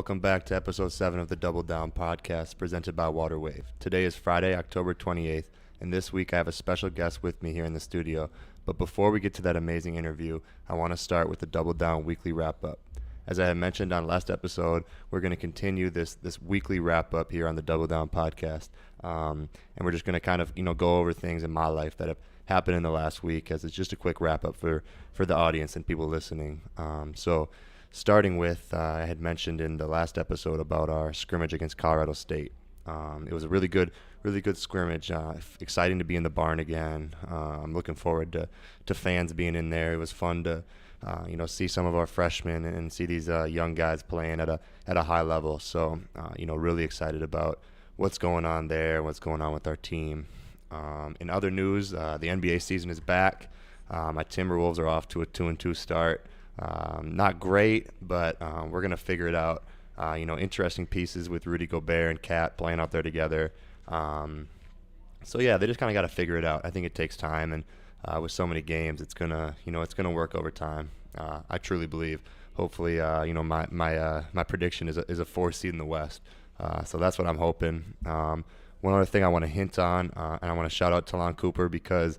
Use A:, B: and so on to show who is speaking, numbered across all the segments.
A: welcome back to episode 7 of the Double Down podcast presented by WaterWave. Today is Friday, October 28th, and this week I have a special guest with me here in the studio. But before we get to that amazing interview, I want to start with the Double Down weekly wrap-up. As I had mentioned on last episode, we're going to continue this weekly wrap-up here on the Double Down podcast, and we're just going to kind of go over things in my life that have happened in the last week, as it's just a quick wrap-up for the audience and people listening. So starting with, I had mentioned in the last episode about our scrimmage against Colorado State. It was a really good scrimmage. Exciting to be in the barn again. I'm looking forward to fans being in there. It was fun to see some of our freshmen and see these young guys playing at a high level. So really excited about what's going on there, what's going on with our team. In other news, the NBA season is back. My Timberwolves are off to a 2-2 start. Not great, but we're going to figure it out. Interesting pieces with Rudy Gobert and Cat playing out there together. So yeah, they just kind of got to figure it out. I think it takes time, and with so many games, it's gonna work over time. I truly believe. Hopefully, my prediction is a 4 seed in the West. So that's what I'm hoping. One other thing I want to hint on, and I want to shout out Talon Cooper because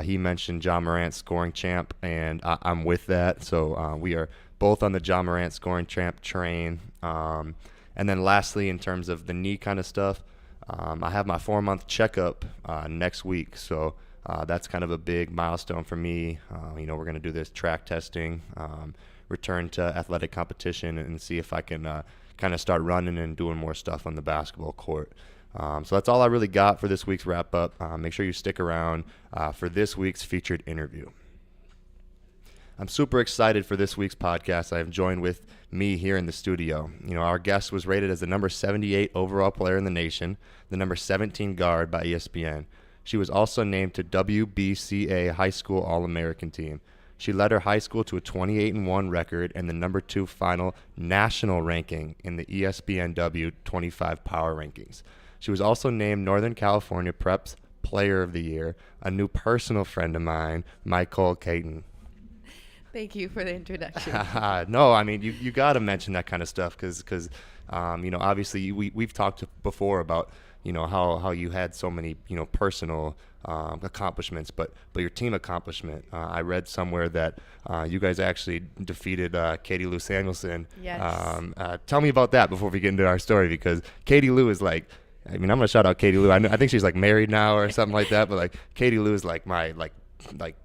A: he mentioned Ja Morant scoring champ, and I'm with that. So we are both on the Ja Morant scoring champ train. And then lastly, in terms of the knee kind of stuff, I have my 4-month checkup next week. So that's kind of a big milestone for me. We're going to do this track testing, return to athletic competition, and see if I can kind of start running and doing more stuff on the basketball court. So that's all I really got for this week's wrap-up. Make sure you stick around for this week's featured interview. I'm super excited for this week's podcast. I have joined with me here in the studio. Our guest was rated as the number 78 overall player in the nation, the number 17 guard by ESPN. She was also named to WBCA High School All-American team. She led her high school to a 28-1 record and the number 2 final national ranking in the espnW 25 Power Rankings. She was also named Northern California Prep's Player of the Year, a new personal friend of mine, Mi'Cole Cayton.
B: Thank you for the introduction.
A: No, I mean, you got to mention that kind of stuff because obviously we've talked before about, how you had so many, personal accomplishments, but your team accomplishment. I read somewhere that you guys actually defeated Katie Lou Samuelson.
B: Yes.
A: Tell me about that before we get into our story, because Katie Lou is like, I'm going to shout out Katie Lou. I think she's like married now or something like that, but like Katie Lou is like my,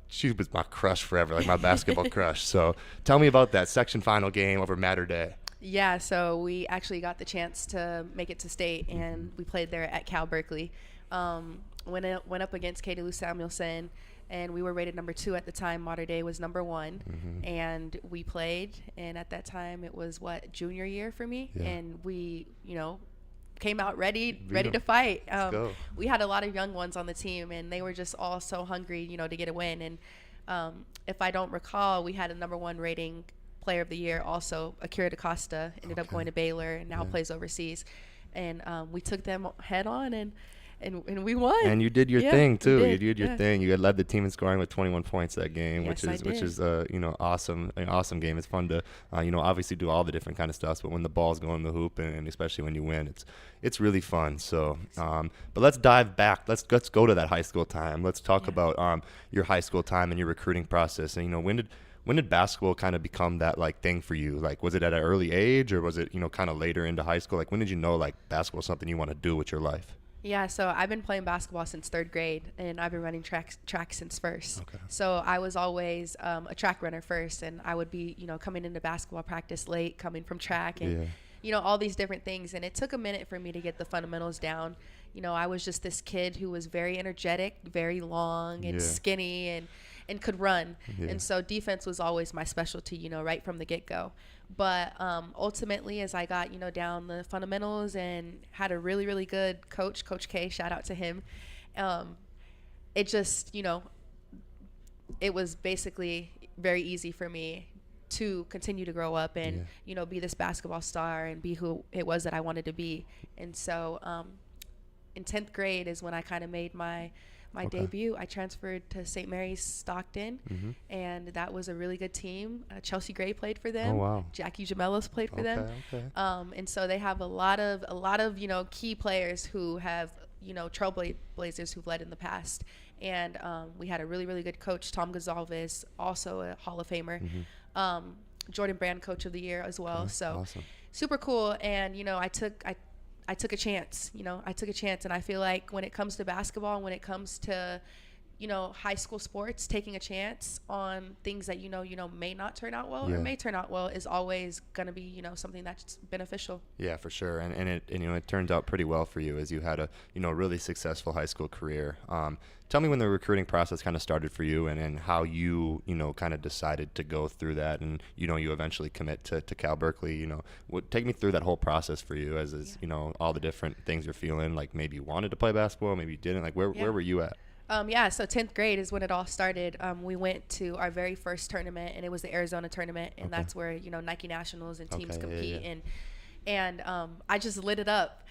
A: she was my crush forever, like my basketball crush. So tell me about that section final game over Mater Day.
B: Yeah, so we actually got the chance to make it to state, and we played there at Cal Berkeley. Went up against Katie Lou Samuelson, and we were rated number 2 at the time. Mater Day was number 1, and we played. And at that time, it was junior year for me, and we, came out ready to fight.
A: Let's go.
B: We had a lot of young ones on the team, and they were just all so hungry, to get a win. And if I don't recall, we had a number 1 rating player of the year also. Akira DaCosta ended up going to Baylor and now plays overseas. And we took them head on, and we won.
A: And you did your thing too. You did your
B: yeah.
A: thing. You had led the team in scoring with 21 points that game,
B: Yes,
A: which is awesome, an awesome game. It's fun to obviously do all the different kind of stuff, but when the ball's going in the hoop and especially when you win, it's really fun. So, but let's dive back. Let's go to that high school time. Let's talk about your high school time and your recruiting process. And when did basketball kind of become that thing for you? Like, was it at an early age, or was it kind of later into high school? Like, when did you know basketball is something you want to do with your life?
B: Yeah, so I've been playing basketball since 3rd grade, and I've been running track since first.
A: Okay.
B: So I was always a track runner first, and I would be, coming into basketball practice late, coming from track, and, all these different things. And it took a minute for me to get the fundamentals down. I was just this kid who was very energetic, very long and skinny, and could run. And so defense was always my specialty, right from the get-go. But ultimately, as I got, down the fundamentals and had a really, really good coach, Coach K, shout out to him, it just, it was basically very easy for me to continue to grow up and, be this basketball star and be who it was that I wanted to be. And so in 10th grade is when I kind of made my my debut, I transferred to St. Mary's Stockton, and that was a really good team. Chelsea Gray played for them.
A: Oh, wow.
B: Jackie Jamellos played for them.
A: Okay.
B: And so they have a lot of key players who have trailblazers who've led in the past. And we had a really, really good coach, Tom Gonzalez, also a Hall of Famer. Jordan Brand Coach of the Year as well. So
A: awesome.
B: Super cool. And I took a chance. I took a chance, and I feel like when it comes to basketball, when it comes to high school sports, taking a chance on things that may not turn out well or may turn out well is always going to be something that's beneficial. Yeah,
A: for sure. And it turned out pretty well for you, as you had a really successful high school career. Tell me when the recruiting process kind of started for you, and how you kind of decided to go through that, and you eventually commit to Cal Berkeley. Take me through that whole process for you, as all the different things you're feeling, like maybe you wanted to play basketball, maybe you didn't. Like where were you at?
B: So 10th grade is when it all started. We went to our very first tournament, and it was the Arizona tournament, and that's where Nike Nationals and teams compete. And I just lit it up.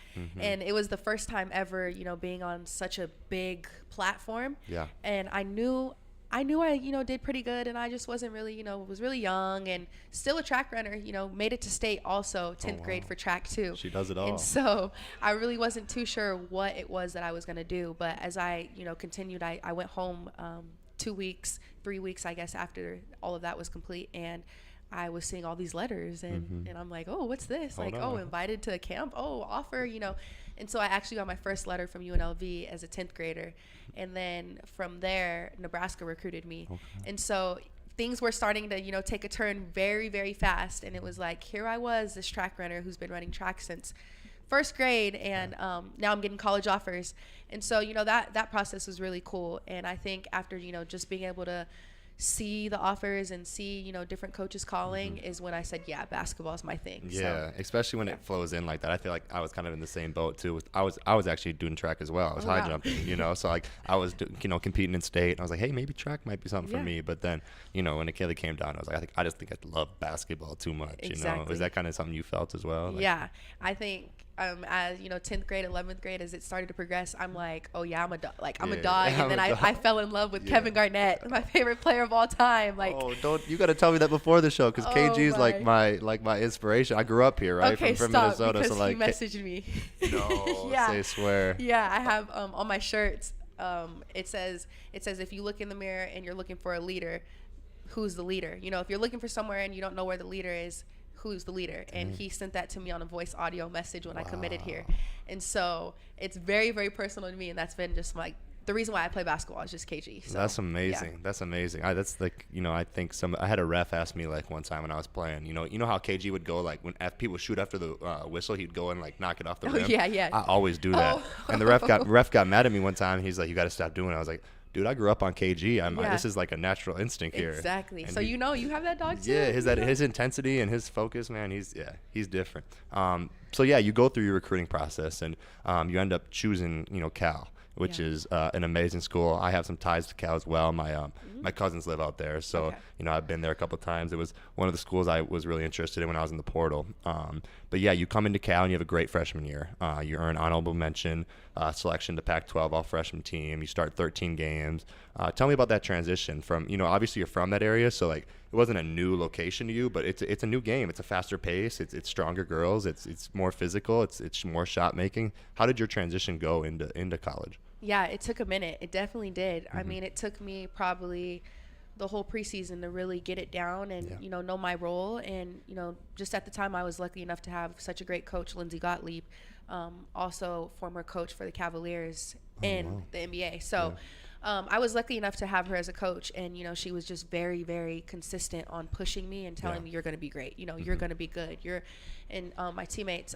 B: And it was the first time ever being on such a big platform. And I knew I did pretty good, and I just wasn't really, was really young and still a track runner, made it to state also 10th grade for track too.
A: She does it all.
B: And so I really wasn't too sure what it was that I was going to do. But as I, continued, I went home 2 weeks, 3 weeks, I guess, after all of that was complete. And I was seeing all these letters, and I'm like, oh, what's this? Invited to a camp. Oh, offer, And so I actually got my first letter from UNLV as a 10th grader. And then from there, Nebraska recruited me. And so things were starting to, take a turn very, very fast. And it was like, here I was, this track runner who's been running track since first grade. And now I'm getting college offers. And so, that process was really cool. And I think after, just being able to see the offers and see different coaches calling is when I said, yeah, basketball is my thing.
A: Especially when it flows in like that. I feel like I was kind of in the same boat too. I was actually doing track as well. I was high jumping, so like I was competing in state, and I was like, hey, maybe track might be something for me. But then when it came down, I was like, I just think I love basketball too much. Is that kind of something you felt as well?
B: I think as 10th grade, 11th grade, as it started to progress, I'm like, oh yeah, I'm a dog. And then I fell in love with Kevin Garnett, my favorite player of all time.
A: You got to tell me that before the show, because KG is like my inspiration. I grew up here, right?
B: Okay,
A: from
B: stop,
A: Minnesota,
B: because
A: so
B: he messaged me.
A: No, say swear.
B: I have on my shirts. It says if you look in the mirror and you're looking for a leader, who's the leader? If you're looking for somewhere and you don't know where the leader is, who's the leader? And he sent that to me on a voice audio message when I committed here. And so it's very, very personal to me, and that's been just like the reason why I play basketball is just KG. So,
A: that's amazing. That's amazing. That's like, I think I had a ref ask me like one time when I was playing, you know how KG would go, like when people shoot after the whistle, he'd go and like knock it off the rim.
B: Yeah.
A: I always do that. And the ref got mad at me one time. He's like, you got to stop doing it. I was like, dude, I grew up on KG. This is like a natural instinct here.
B: Exactly.
A: And
B: so you have that dog too?
A: Yeah, his intensity and his focus, man, he's different. So yeah, you go through your recruiting process, and you end up choosing, Cal, which is an amazing school. I have some ties to Cal as well. My cousins live out there, so I've been there a couple of times. It was one of the schools I was really interested in when I was in the portal. But yeah, you come into Cal and you have a great freshman year. You earn honorable mention, selection to Pac-12 all freshman team. You start 13 games. Tell me about that transition from, obviously you're from that area, so like it wasn't a new location to you, but it's a new game. It's a faster pace. It's stronger girls. It's more physical. It's more shot making. How did your transition go into college?
B: Yeah, it took a minute. It definitely did. I mean, it took me probably the whole preseason to really get it down and, know my role. And, just at the time I was lucky enough to have such a great coach, Lindsey Gottlieb, also former coach for the Cavaliers in the NBA. So I was lucky enough to have her as a coach, and, she was just very, very consistent on pushing me and telling me you're going to be great. You're going to be good. And my teammates,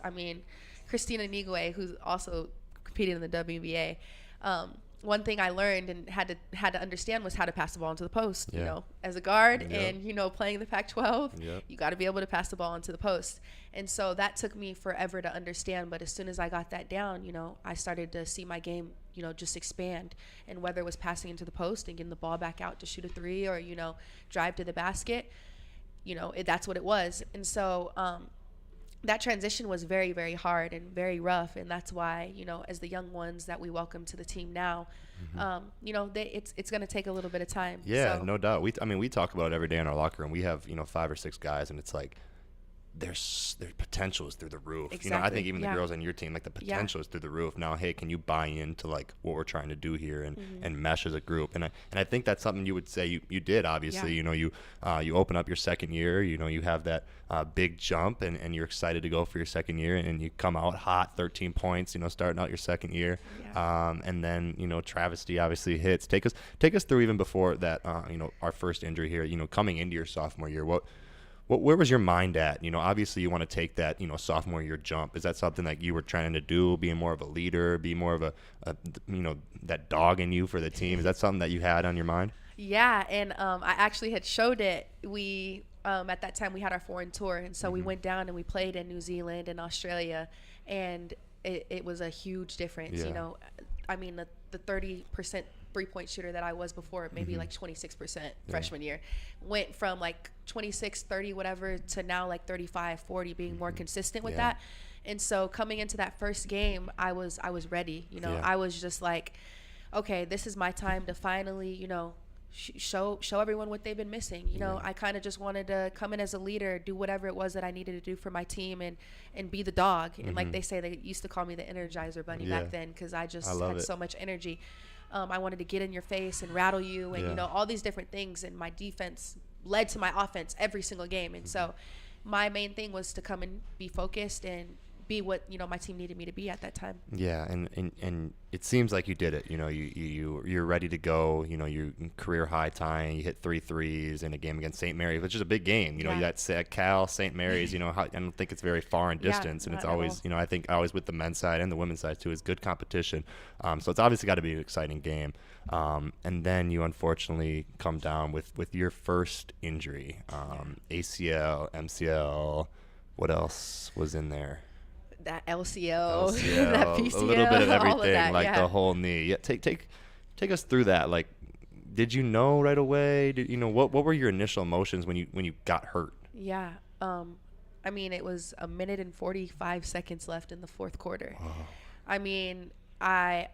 B: Christina Nigwe, who's also competing in the WBA, one thing I learned and had to understand was how to pass the ball into the post. As a guard and playing the Pac-12, you got to be able to pass the ball into the post. And so that took me forever to understand. But as soon as I got that down, I started to see my game, just expand. And whether it was passing into the post and getting the ball back out to shoot a three, or drive to the basket, that's what it was. And so that transition was very, very hard and very rough. And that's why, as the young ones that we welcome to the team now, it's going to take a little bit of time.
A: Yeah, no doubt. We talk about it every day in our locker room. We have, 5 or 6 guys, and it's like, their potential is through the roof.
B: Exactly.
A: I think even the girls on your team, like the potential is through the roof. Now, hey, can you buy into like what we're trying to do here and mesh as a group? And I think that's something you would say you did. Obviously, you open up your second year. You have that big jump, and you're excited to go for your second year, and you come out hot, 13 points. Starting out your second year, and then travesty obviously hits. Take us through even before that. Our first injury here. Coming into your sophomore year, where was your mind at? Obviously you want to take that, sophomore year jump. Is that something that you were trying to do, being more of a leader, be more of a that dog in you for the team? Is that something that you had on your mind?
B: Yeah, and I actually had showed it. We at that time we had our foreign tour, and so we went down and we played in New Zealand and Australia, and it was a huge difference.
A: Yeah.
B: The 30% three-point shooter that I was before, maybe like 26% freshman year, went from like 26, 30, whatever, to now like 35, 40, being more consistent with that. And so coming into that first game, I was ready. I was just like, okay, this is my time to finally, show everyone what they've been missing. I kind of just wanted to come in as a leader, do whatever it was that I needed to do for my team, and be the dog. And like they say, they used to call me the Energizer Bunny back then, because I just had so much energy. I wanted to get in your face and rattle you, and all these different things. And my defense led to my offense every single game. And so my main thing was to come and be focused and be what my team needed me to be at that time.
A: Yeah, and it seems like you did it. You're ready to go. You career high tying. You hit 3 threes in a game against St. Mary's, which is a big game. That's Cal, St. Mary's. I don't think it's very far in distance, and it's always I think always with the men's side and the women's side too is good competition. So it's obviously got to be an exciting game. And then you unfortunately come down with your first injury, ACL, MCL. What else was in there?
B: That LCL, that PCL,
A: a little bit of everything,
B: all of that,
A: the whole knee. Yeah, take us through that. Like, did you know right away? What were your initial emotions when you got hurt?
B: Yeah, it was 1 minute and 45 seconds left in the fourth quarter. Oh. I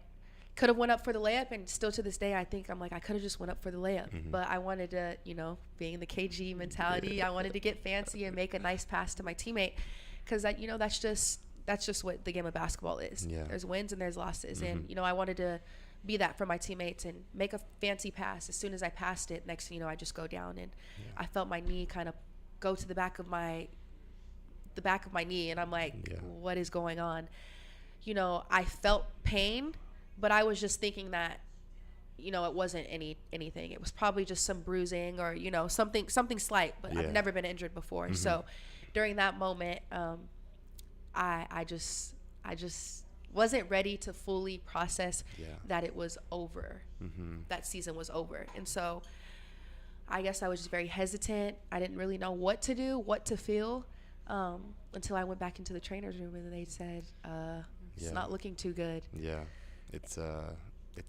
B: could have went up for the layup, and still to this day I think I could have just went up for the layup, but I wanted to, being the KG mentality, I wanted to get fancy and make a nice pass to my teammate, because that's just what the game of basketball is. Yeah. There's wins and there's losses. And, I wanted to be that for my teammates and make a fancy pass. As soon as I passed it, next thing you know, I just go down, and I felt my knee kind of go to the back of my knee. And I'm like, what is going on? I felt pain, but I was just thinking that, it wasn't anything. It was probably just some bruising or, something slight, but I've never been injured before. So during that moment, I just wasn't ready to fully process that it was over. That season was over. And so I guess I was just very hesitant. I didn't really know what to do, what to feel, until I went back into the trainer's room, and they said, it's not looking too good. Yeah.
A: It's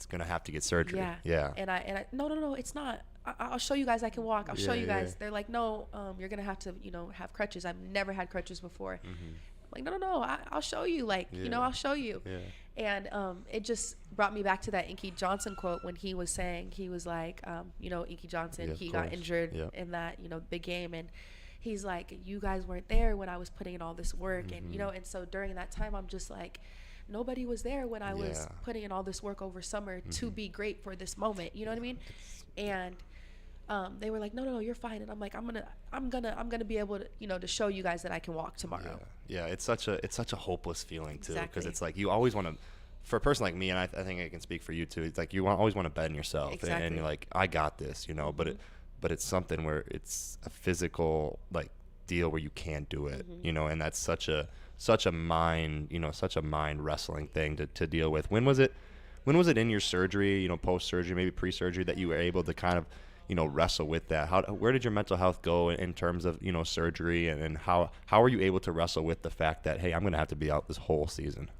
A: going to have to get surgery. Yeah.
B: And I no, it's not. I'll show you guys I can walk. I'll show you guys. They're like, no, you're going to have to, have crutches. I've never had crutches before. Like, no, I'll show you. I'll show you. Yeah. And it just brought me back to that Inky Johnson quote when he was saying, he was like, Inky Johnson, he got injured in that, big game. And he's like, you guys weren't there when I was putting in all this work. And, and so during that time, I'm just like, nobody was there when I was putting in all this work over summer to be great for this moment. You know what I mean? And they were like, no, you're fine. And I'm like, I'm gonna be able to, to show you guys that I can walk tomorrow.
A: Yeah. It's such a hopeless feeling too, because it's like you always want to, for a person like me, and I think I can speak for you too. It's like you always want to bet in yourself, and you're like, I got this, but it's something where it's a physical deal where you can't do it, and that's such a mind, such a mind wrestling thing to deal with. When was it in your surgery, post surgery, maybe pre-surgery, that you were able to kind of wrestle with that? Where did your mental health go in terms of surgery, and how are you able to wrestle with the fact that, hey, I'm gonna have to be out this whole season?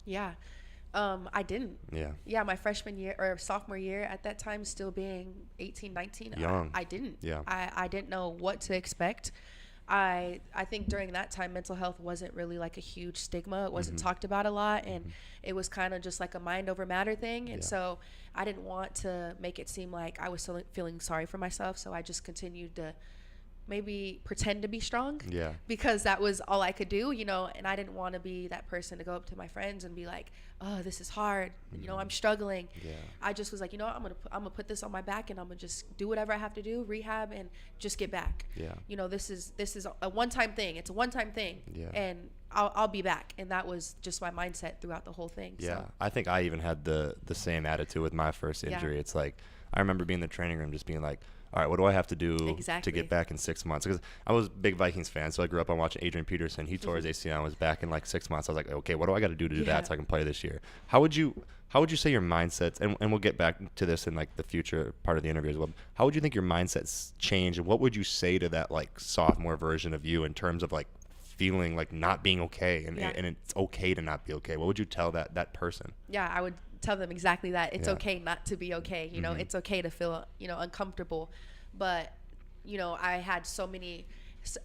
B: I didn't. My freshman year or sophomore year, at that time, still being 18, 19, young. I didn't. I didn't know what to expect. I think during that time, mental health wasn't really like a huge stigma. It wasn't talked about a lot, and it was kind of just like a mind over matter thing. And so I didn't want to make it seem like I was feeling sorry for myself. So I just continued to maybe pretend to be strong, because that was all I could do, you know. And I didn't want to be that person to go up to my friends and be like, oh, this is hard, you know, I'm struggling. I just was like, you know what, I'm gonna put this on my back, and I'm gonna just do whatever I have to do, rehab, and just get back. You know, this is a one-time thing. It's a one-time thing, and I'll be back. And that was just my mindset throughout the whole thing. So.
A: I think I even had the same attitude with my first injury. It's like, I remember being in the training room just being like, all right, what do I have to do to get back in 6 months? Because I was a big Vikings fan, so I grew up on watching Adrian Peterson. He tore his ACL and was back in like 6 months. I was like, okay, what do I got to do that so I can play this year? How would you say your mindsets, and we'll get back to this in like the future part of the interview as well. How would you think your mindsets change, and what would you say to that like sophomore version of you in terms of like feeling like not being okay, and it's okay to not be okay? What would you tell that person?
B: I would tell them exactly that. It's okay not to be okay. You know, it's okay to feel, you know, uncomfortable. But, you know, I had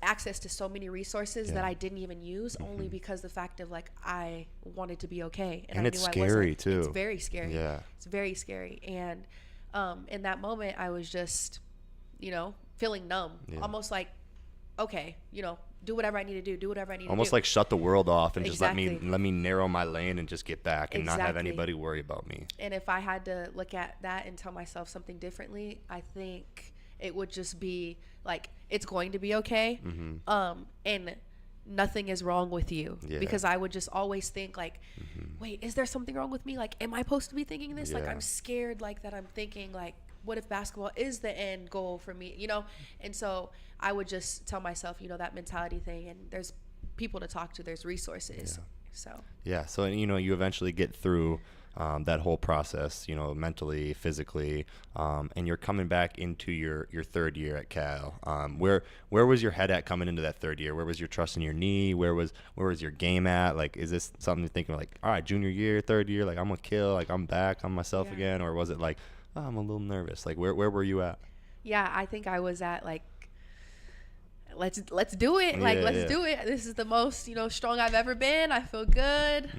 B: access to so many resources that I didn't even use, only because the fact of like I wanted to be okay. And I
A: it's
B: knew
A: scary too.
B: It's very scary. It's very scary. And in that moment, I was just, you know, feeling numb, almost like, okay, you know, do whatever I need to do whatever I need to do.
A: Almost like shut the world off and just let me narrow my lane and just get back and not have anybody worry about me. And
B: if I had to look at that and tell myself something differently, I think it would just be like, it's going to be okay. And nothing is wrong with you. Because I would just always think like, wait, is there something wrong with me? Like, am I supposed to be thinking this? Like, I'm scared like that. I'm thinking like, what if basketball is the end goal for me, you know? And so I would just tell myself, you know, that mentality thing, and there's people to talk to, there's resources. So you know, you eventually get through that whole process, you know, mentally, physically, and you're coming back into your third year at Cal. Where was your head at coming into that third year? Where was your trust in your knee? Where was your game at? Like, is this something you're thinking like, all right, junior year, third year, like I'm gonna kill, like I'm back on myself again? Or was it like, oh, I'm a little nervous? Like, where were you at? I think I was at like, let's do it. Like, let's do it. This is the most, you know, strong I've ever been. I feel good.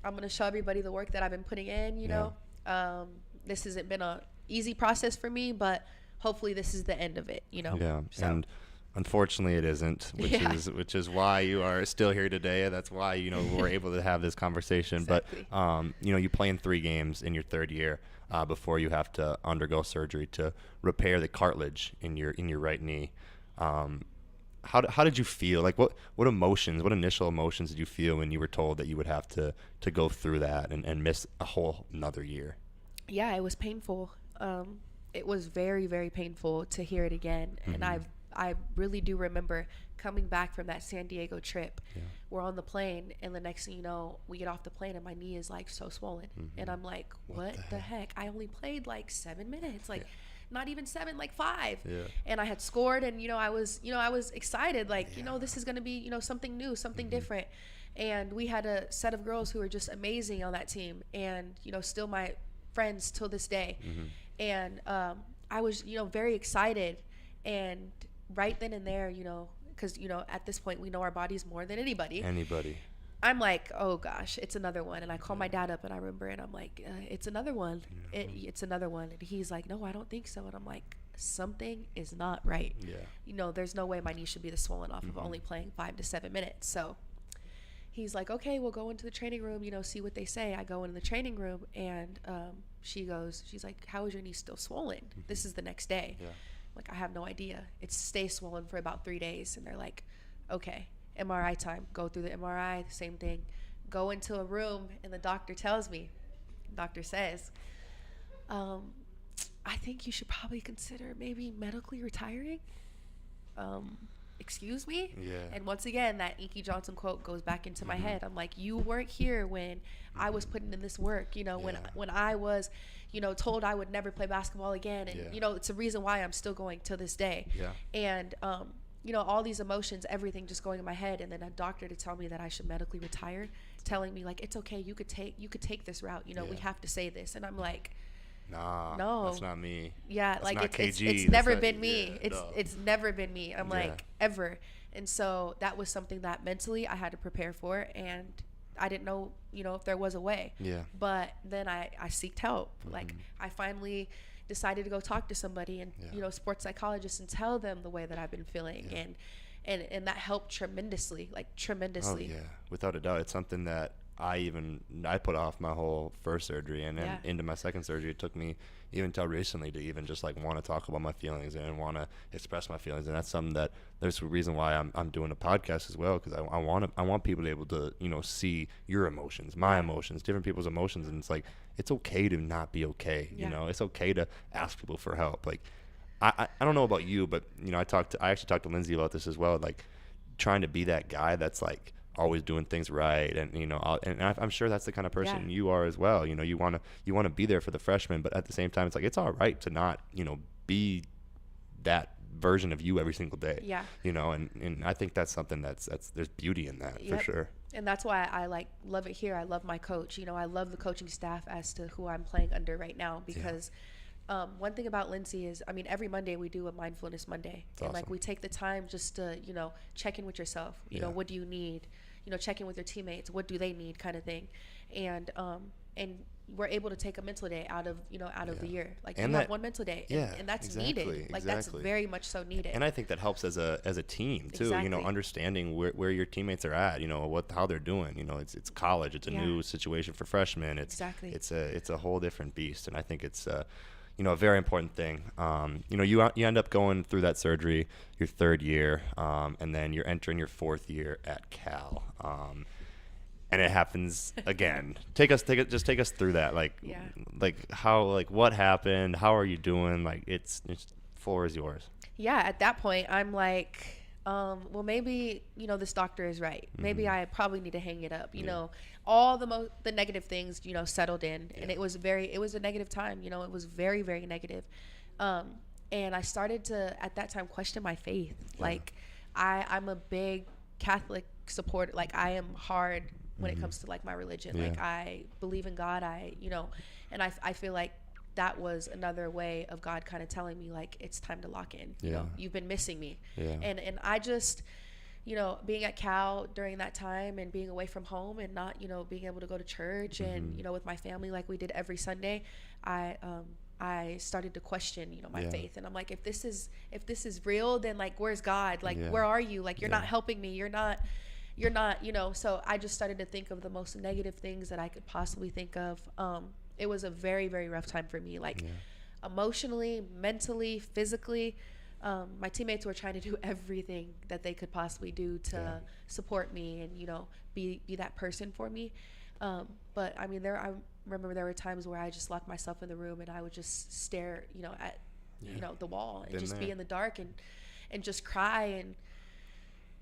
B: I'm going to show everybody the work that I've been putting in, you know. This hasn't been a easy process for me, but hopefully this is the end of it, you know. And unfortunately it isn't, which is why you are still here today. That's why, you know, we're able to have this conversation. But you know, you play in 3 games in your third year before you have to undergo surgery to repair the cartilage in your right knee. How did you feel? Like, what initial emotions did you feel when you were told that you would have to go through that and miss a whole another year? It was painful. It was very, very painful to hear it again. And I really do remember coming back from that San Diego trip. We're on the plane, and the next thing you know, we get off the plane and my knee is like so swollen. And I'm like, what the heck? I only played like 7 minutes. Like, not even 7, like 5. And I had scored, and I was excited, like, this is going to be, something new, something different. And we had a set of girls who were just amazing on that team, and still my friends till this day. And I was very excited, and right then and there, because at this point we know our bodies more than anybody. I'm like, oh gosh, it's another one. And I call my dad up, and I remember, and I'm like, it's another one. It's another one. And he's like, no, I don't think so. And I'm like, something is not right. There's no way my knee should be this swollen off of only playing 5 to 7 minutes. So he's like, okay, we'll go into the training room, see what they say. I go into the training room, and she's like, how is your knee still swollen? This is the next day. Like, I have no idea. It stays swollen for about 3 days. And they're like, okay, MRI time. Go through the MRI, same thing. Go into a room, and the doctor says, I think you should probably consider maybe medically retiring. Excuse me? And once again, that Inky Johnson quote goes back into my head. I'm like, you weren't here when I was putting in this work, when I was, told I would never play basketball again. And, it's a reason why I'm still going to this day. And, all these emotions, everything just going in my head. And then a doctor to tell me that I should medically retire, telling me like, it's okay. You could take this route. We have to say this. And I'm like, No.
A: That's not me.
B: Yeah,
A: That's
B: like
A: not
B: it's
A: KG.
B: never
A: That's
B: been
A: not,
B: me.
A: yeah, no.
B: It's never been me. I'm
A: Yeah.
B: like, ever. And so that was something that mentally I had to prepare for, and I didn't know, if there was a way.
A: Yeah.
B: But then I seeked help. Like, I finally decided to go talk to somebody and, sports psychologist, and tell them the way that I've been feeling. And that helped tremendously.
A: Oh yeah, without a doubt. It's something that I put off my whole first surgery, and then into my second surgery. It took me even till recently to even just like want to talk about my feelings and want to express my feelings. And that's something that there's a reason why I'm doing a podcast as well, because I want people to be able to see your emotions, my emotions, different people's emotions, and it's like it's okay to not be okay. It's okay to ask people for help. Like I don't know about you, but I actually talked to Lindsay about this as well. Like trying to be that guy that's like always doing things right, and I'm sure that's the kind of person you are as well. You want to be there for the freshmen, but at the same time, it's like it's all right to not be that version of you every single day.
B: Yeah.
A: And I think that's something that's there's beauty in that for sure.
B: And that's why I love it here. I love my coach. I love the coaching staff as to who I'm playing under right now, because one thing about Lindsay is, every Monday we do a mindfulness Monday.
A: That's
B: and
A: awesome.
B: like we take the time just to, check in with yourself. What do you need? Check in with your teammates. What do they need, kind of thing. And we're able to take a mental day out of the year. Like, and you have one mental day, and that's needed. Like that's very much so needed.
A: And I think that helps as a team too.
B: Exactly.
A: Understanding where your teammates are at. How they're doing. It's college. It's a new situation for freshmen. It's a whole different beast. And I think it's a very important thing. You end up going through that surgery your third year, and then you're entering your fourth year at Cal. And it happens again. Take us through that. What happened? How are you doing? Like, it's floor is yours.
B: Yeah. At that point, I'm like, well, maybe, this doctor is right. Maybe I probably need to hang it up. All the negative things, settled in, and it was a negative time. It was very, very negative. And I started to, at that time, question my faith. Like, I'm a big Catholic supporter. Like, I am hard when it comes to like my religion. Like, I believe in God. And I feel like that was another way of God kind of telling me, like, it's time to lock in. You've been missing me. And I just, being at Cal during that time and being away from home and not, being able to go to church and, with my family like we did every Sunday, I started to question, my faith. And I'm like, if this is real, then like, where's God? Like, where are you? Like, you're not helping me. You're not, so I just started to think of the most negative things that I could possibly think of. It was a very, very rough time for me, like emotionally, mentally, physically. My teammates were trying to do everything that they could possibly do to support me and, be that person for me. But I remember there were times where I just locked myself in the room and I would just stare, at, the wall and just be in the dark and just cry.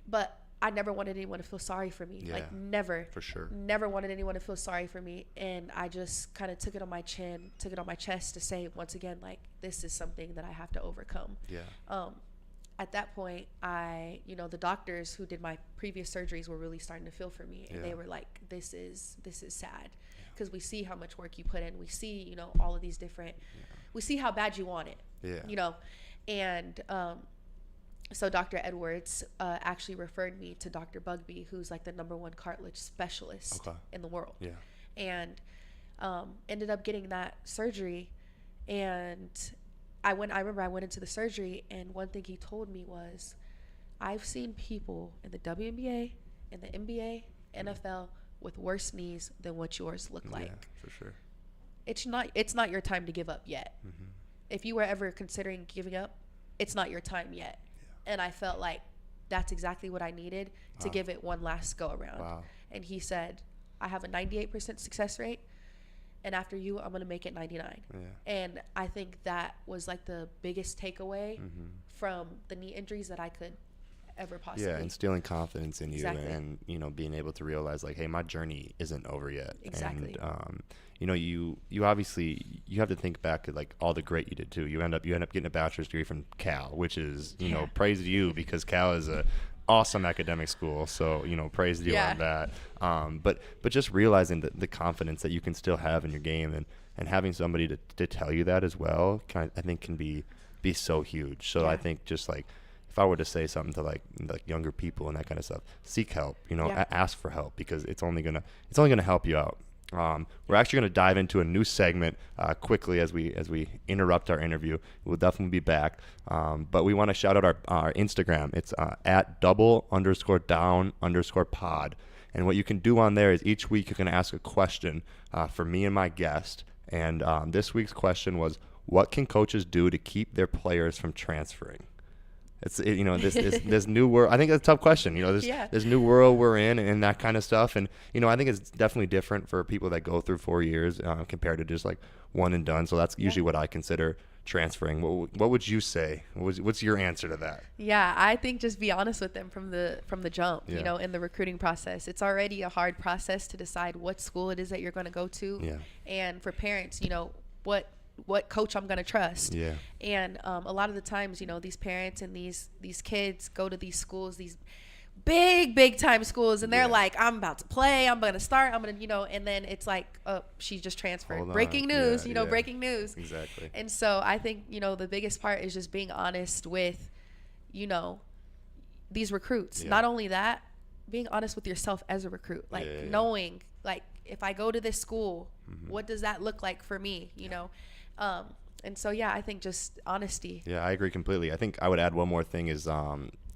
B: But I never wanted anyone to feel sorry for me. Like, never. For sure. Never wanted anyone to feel sorry for me. And I just kind of took it on my chest to say, once again, like, this is something that I have to overcome. At that point, the doctors who did my previous surgeries were really starting to feel for me. And they were like, this is sad. Because we see how much work you put in. We see, all of these different, we see how bad you want it, and, so Dr. Edwards actually referred me to Dr. Bugby, who's like the #1 cartilage specialist in the world. And ended up getting that surgery. And I remember I went into the surgery, and one thing he told me was, I've seen people in the WNBA, in the NBA, NFL with worse knees than what yours look like.
A: Yeah, for sure.
B: It's not your time to give up yet. If you were ever considering giving up, it's not your time yet. And I felt like that's exactly what I needed to give it one last go around. And he said, I have a 98% success rate, and after you, I'm going to make it 99. And I think that was like the biggest takeaway from the knee injuries that I could ever possibly.
A: Yeah, instilling confidence in you.
B: Exactly.
A: And being able to realize, like, hey, my journey isn't over yet.
B: Exactly.
A: And you obviously, you have to think back at like all the great you did too. You end up getting a bachelor's degree from Cal, which is praise to you, because Cal is a awesome academic school. So praise to you on that. But just realizing the confidence that you can still have in your game, and and having somebody to tell you that as well, I think can be so huge. So I think just like, if I were to say something to like younger people and that kind of stuff, seek help, ask for help, because it's only gonna help you out. We're actually going to dive into a new segment quickly as we interrupt our interview. We'll definitely be back, but we want to shout out our Instagram. It's at double_down_pod, and what you can do on there is each week you can ask a question for me and my guest. And this week's question was, what can coaches do to keep their players from transferring? This new world. I think that's a tough question. This new world we're in and that kind of stuff. And I think it's definitely different for people that go through 4 years compared to just like one and done. So that's usually what I consider transferring. What would you say? What's your answer to that?
B: Yeah, I think just be honest with them from the jump.
A: Yeah.
B: In the recruiting process, it's already a hard process to decide what school it is that you're going to go to.
A: Yeah.
B: And for parents, what coach I'm going to trust.
A: Yeah.
B: And a lot of the times, these parents and these kids go to these schools, these big time schools, and they're like, I'm about to play, I'm going to start, I'm going to, and then it's like, oh, she just transferred. Breaking news, breaking news.
A: Exactly.
B: And so I think, the biggest part is just being honest with, these recruits.
A: Yeah.
B: Not only that, being honest with yourself as a recruit, knowing, like, if I go to this school, what does that look like for me, and so, I think just honesty.
A: Yeah, I agree completely. I think I would add one more thing is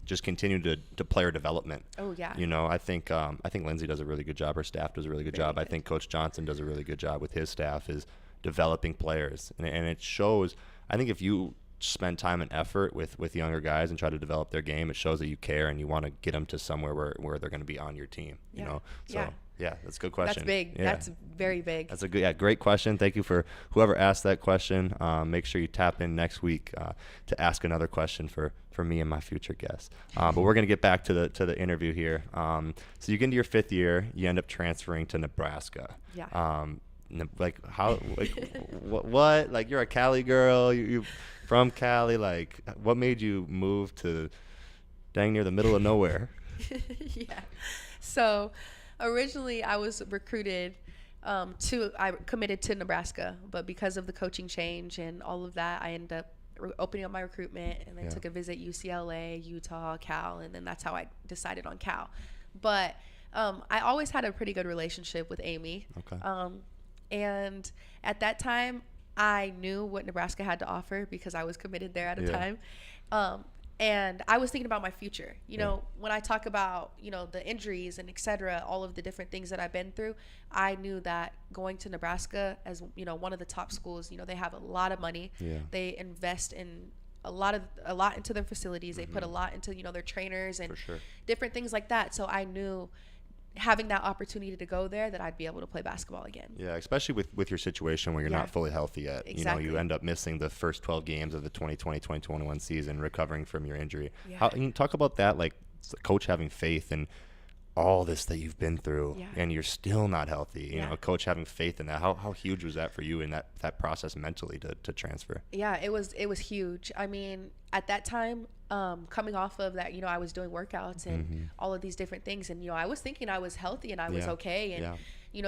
A: just continue to player development.
B: Oh, yeah.
A: I think Lindsay does a really good job. Her staff does a really good job. I think Coach Johnson does a really good job with his staff is developing players. And it shows, I think if you spend time and effort with younger guys and try to develop their game, it shows that you care and you want to get them to somewhere where they're going to be on your team, So. Yeah, that's a good question.
B: That's big.
A: Yeah.
B: That's very big.
A: That's a great question. Thank you for whoever asked that question. Make sure you tap in next week to ask another question for me and my future guests. But we're going to get back to the interview here. So you get into your 5th year, you end up transferring to Nebraska.
B: Yeah.
A: What? Like, you're a Cali girl. You from Cali. Like, what made you move to dang near the middle of nowhere?
B: Yeah. So originally, I was recruited I committed to Nebraska, but because of the coaching change and all of that, I ended up opening up my recruitment and then took a visit UCLA, Utah, Cal, and then that's how I decided on Cal. But I always had a pretty good relationship with Amy.
A: Okay.
B: And at that time, I knew what Nebraska had to offer because I was committed there at a time. And I was thinking about my future. When I talk about, the injuries and et cetera, all of the different things that I've been through, I knew that going to Nebraska as, one of the top schools, they have a lot of money.
A: Yeah.
B: They invest in a lot into their facilities. They put a lot into, their trainers and different things like that. So I knew having that opportunity to go there that I'd be able to play basketball again.
A: Yeah, especially with your situation where you're not fully healthy yet.
B: Exactly.
A: You end up missing the first 12 games of the 2020-2021 season, recovering from your injury.
B: Yeah.
A: How, can you talk about that, like coach having faith in all this that you've been through and you're still not healthy, you know, coach having faith in that. How huge was that for you in that process mentally to transfer?
B: Yeah, it was huge. I mean, at that time, coming off of that, I was doing workouts and all of these different things. And, I was thinking I was healthy and I was okay. And,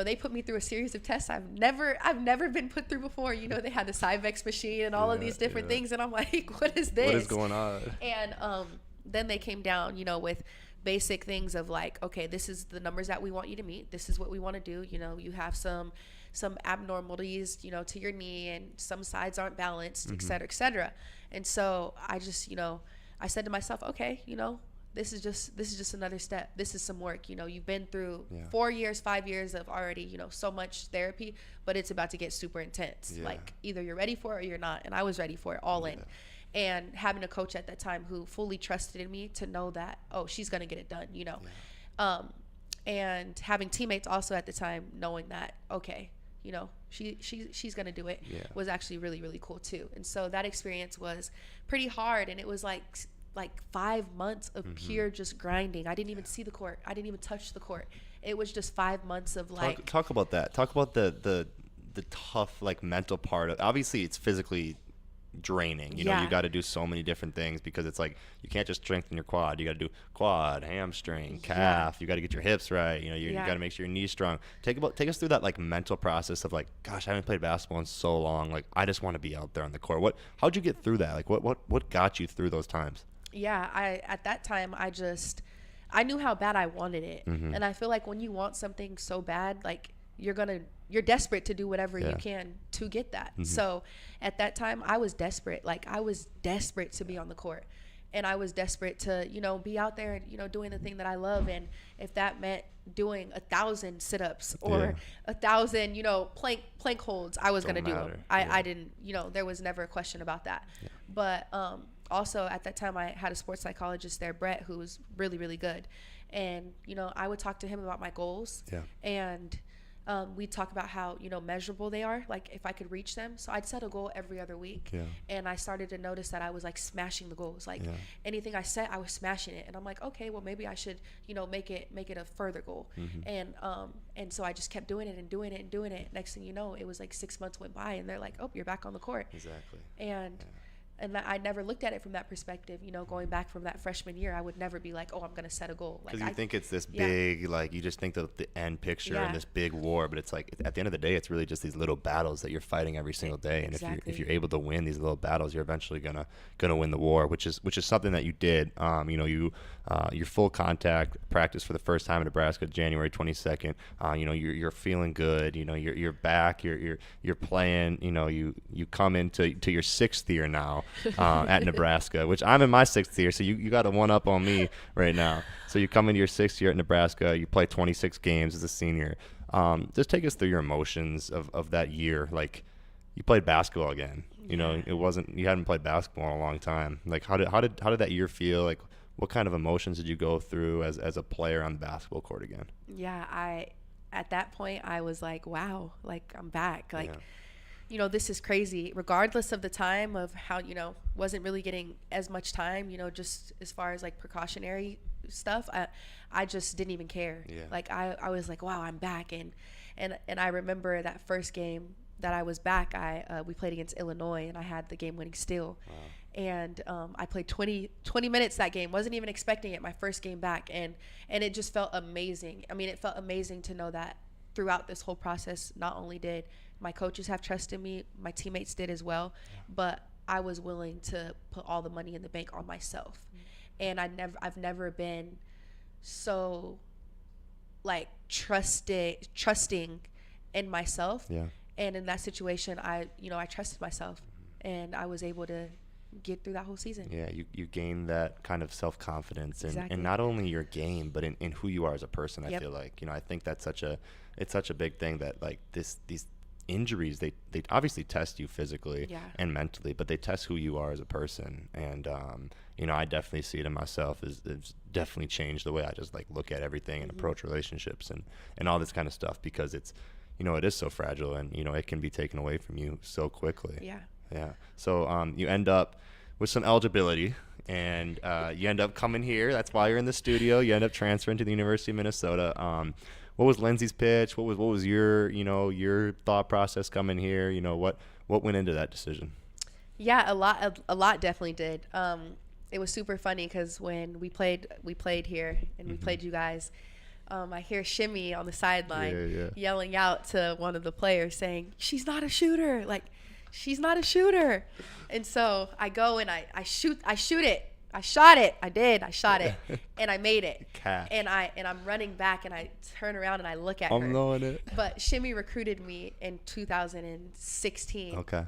B: they put me through a series of tests I've never been put through before. They had the Cyvex machine and all of these different things. And I'm like, what is this?
A: What is going on?
B: And then they came down, with basic things of like, okay, this is the numbers that we want you to meet. This is what we want to do. You have some abnormalities, to your knee, and some sides aren't balanced, et cetera, et cetera. And so I just, I said to myself, okay, this is just another step. This is some work. You've been through 4 years, 5 years of already, so much therapy, but it's about to get super intense. Like either you're ready for it or you're not. And I was ready for it, all in. And having a coach at that time who fully trusted in me to know that, oh, she's going to get it done, and having teammates also at the time knowing that, okay, she's going to do it was actually really, really cool too. And so that experience was pretty hard. And it was like 5 months of pure just grinding. I didn't even see the court. I didn't even touch the court. It was just 5 months of like.
A: Talk about that. Talk about the tough, like, mental part of, obviously it's physically draining. You know, you got to do so many different things because it's like you can't just strengthen your quad. You got to do quad, hamstring, calf. You got to get your hips right. You know, you got to make sure your knee's strong. Take us through that like mental process of like, gosh, I haven't played basketball in so long. Like, I just want to be out there on the court. How'd you get through that? Like, what got you through those times?
B: Yeah, at that time I knew how bad I wanted it, and I feel like when you want something so bad, like you're desperate to do whatever you can to get that. So at that time I was desperate. Like, I was desperate to be on the court, and I was desperate to, you know, be out there and, you know, doing the thing that I love. And if that meant doing 1,000 sit-ups or 1,000, you know, plank holds, I was going to do them. I didn't, you know, there was never a question about that. But also at that time I had a sports psychologist there, Brett, who was really, really good. And, you know, I would talk to him about my goals, and we'd talk about how, you know, measurable they are, like if I could reach them. So I'd set a goal every other week, and I started to notice that I was like smashing the goals. Like anything I set, I was smashing it, and I'm like, okay, well maybe I should, you know, make it a further goal. And so I just kept doing it and doing it and doing it. Next thing you know, it was like 6 months went by, and they're like, oh, you're back on the court.
A: Exactly.
B: And I never looked at it from that perspective. You know, going back from that freshman year, I would never be like, oh, I'm going to set a goal.
A: Because you think it's this big, like, you just think of the end picture and this big war, but it's like, at the end of the day, it's really just these little battles that you're fighting every single day. And if you're able to win these little battles, you're eventually gonna win the war, which is something that you did. You know, your full contact practice for the first time in Nebraska, January 22nd. You know, you're feeling good. You know, you're back. You're playing. You know, you come into your 6th year now. At Nebraska, which I'm in my 6th year, so you got a one up on me right now. So you come into your 6th year at Nebraska, you play 26 games as a senior. Just take us through your emotions of that year. Like, you played basketball again. You know, you hadn't played basketball in a long time. Like, how did that year feel? Like, what kind of emotions did you go through as a player on the basketball court again?
B: Yeah, at that point I was like, wow, like I'm back. Like, you know, this is crazy, regardless of the time of how, you know, wasn't really getting as much time, you know, just as far as like precautionary stuff. I just didn't even care. Like, I was like, wow, I'm back. And I remember that first game that I was back, we played against Illinois, and I had the game winning steal. Wow. And I played 20 minutes that game, wasn't even expecting it, my first game back. And it just felt amazing. I mean, it felt amazing to know that throughout this whole process, not only did my coaches have trust in me, my teammates did as well, but I was willing to put all the money in the bank on myself. And I've never been so like trusting in myself. And in that situation, I trusted myself, and I was able to get through that whole season. You gain that kind of self-confidence in not only your game, but in who you are as a person. I feel like, you know, I think that's such a big thing, that like these injuries, they obviously test you physically and mentally, but they test who you are as a person. And you know, I definitely see it in myself. It's definitely changed the way I just like look at everything and approach relationships and all this kind of stuff, because it's, you know, it is so fragile, and you know, it can be taken away from you so quickly. So you end up with some eligibility, and you end up coming here. That's why you're in the studio. You end up transferring to the University of Minnesota. What was Lindsay's pitch? What was your thought process coming here? You know, what went into that decision? Yeah, a lot definitely did. It was super funny because when we played here and we played you guys, I hear Shimmy on the sideline yelling out to one of the players saying, "She's not a shooter. Like, she's not a shooter." And so I go and I shoot it. I shot it. I shot it, and I made it. And I'm running back, and I turn around and I look at her.
A: I'm knowing it.
B: But Shimmy recruited me in 2016.
A: Okay.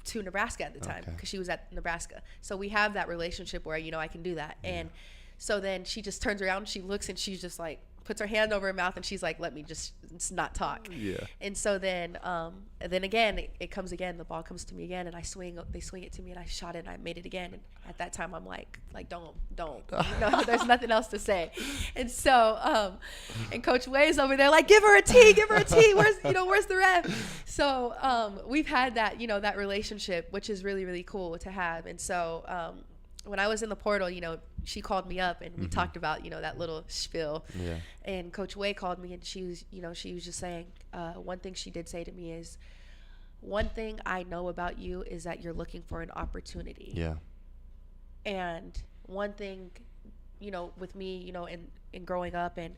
B: To Nebraska at the time, because she was at Nebraska. So we have that relationship where, you know, I can do that. And so then she just turns around, she looks, and she's just like, puts her hand over her mouth, and she's like, let me just not talk. And so then again, it comes again, the ball comes to me again, and they swing it to me, and I shot it, and I made it again. And at that time I'm like don't, no, there's nothing else to say. And so and Coach Way's over there like, give her a T, where's the ref? So we've had that, you know, that relationship, which is really, really cool to have. And so when I was in the portal, you know, she called me up, and we talked about, you know, that little spiel. And Coach Way called me, and she was just saying, one thing she did say to me is, one thing I know about you is that you're looking for an opportunity.
A: Yeah.
B: And one thing, with me, in growing up and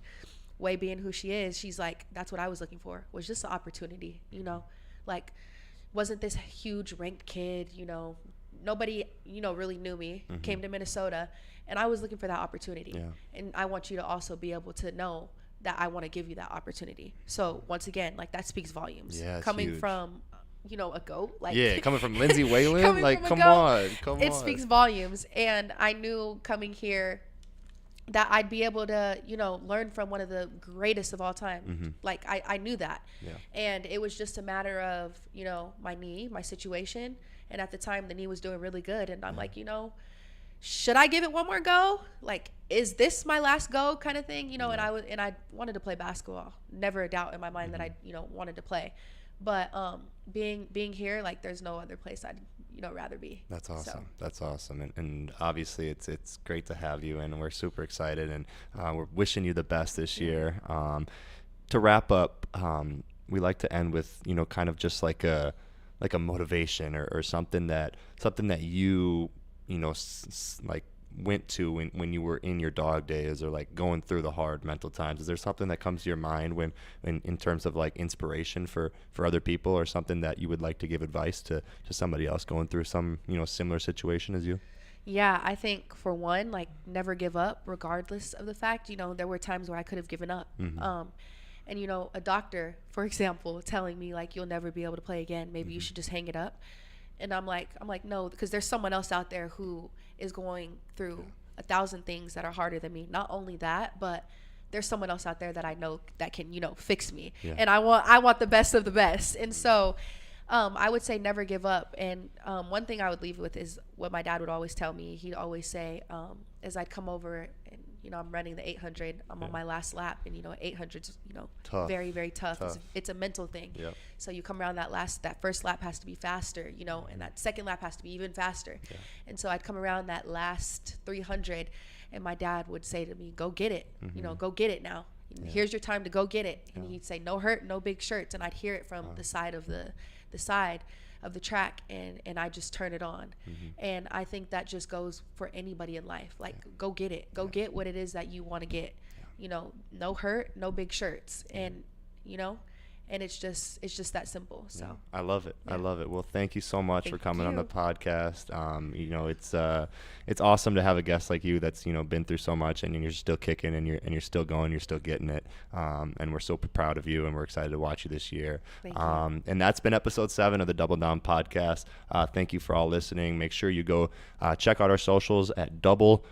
B: Way being who she is, she's like, that's what I was looking for, was just an opportunity, like, wasn't this huge ranked kid, nobody, really knew me, came to Minnesota, and I was looking for that opportunity.
A: Yeah.
B: And I want you to also be able to know that I want to give you that opportunity. So once again, like, that speaks volumes.
A: Yeah,
B: coming
A: huge.
B: from, a goat. Like,
A: yeah, coming from Lindsay Whalen, like, come on.
B: It speaks volumes. And I knew coming here that I'd be able to, learn from one of the greatest of all time. Like, I knew that.
A: Yeah.
B: And it was just a matter of, my knee, my situation. And at the time, the knee was doing really good. And I'm like, should I give it one more go? Like, is this my last go kind of thing? And I wanted to play basketball. Never a doubt in my mind that I, wanted to play. But being here, like, there's no other place I'd rather be.
A: That's awesome.
B: So.
A: That's awesome. And obviously it's great to have you, and we're super excited, and we're wishing you the best this year. To wrap up, we like to end with, kind of just like a motivation or something that you, like went to when you were in your dog days, or like going through the hard mental times. Is there something that comes to your mind when in terms of like inspiration for other people, or something that you would like to give advice to somebody else going through some, similar situation as you?
B: Yeah, I think for one, like, never give up regardless of the fact, there were times where I could have given up. And, a doctor, for example, telling me, like, you'll never be able to play again. Maybe you should just hang it up. And I'm like, no, because there's someone else out there who is going through 1,000 things that are harder than me. Not only that, but there's someone else out there that I know that can, fix me. Yeah. And I want the best of the best. And so I would say never give up. And one thing I would leave with is what my dad would always tell me. He'd always say, as I'd come over and, I'm running the 800, I'm on my last lap, and 800's,
A: tough.
B: Very, very tough. It's a mental thing.
A: Yep.
B: So you come around that first lap has to be faster, and that second lap has to be even faster. Yeah. And so I'd come around that last 300, and my dad would say to me, go get it, go get it now. Yeah. Here's your time to go get it. And he'd say, no hurt, no big shirts. And I'd hear it from the side of the track, and I just turn it on. And I think that just goes for anybody in life. Like, go get it. Go get what it is that you want to get. No hurt, no big shirts. And, and it's just that simple. So
A: I love it. Yeah. I love it. Well, thank you so much for coming on the podcast. It's awesome to have a guest like you that's, been through so much, and you're still kicking, and you're still going, you're still getting it. And we're so proud of you, and we're excited to watch you this year.
B: Thank you.
A: And that's been episode 7 of the Double Down podcast. Thank you for all listening. Make sure you go check out our socials at double_down_pod,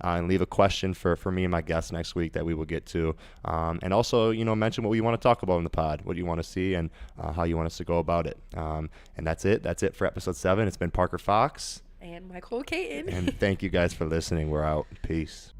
A: and leave a question for me and my guests next week that we will get to. And also, mention what you want to talk about in the pod, what you want to see, and how you want us to go about it. And that's it. That's it for episode 7. It's been Parker Fox
B: and Mi'Cole Cayton.
A: And thank you guys for listening. We're out. Peace.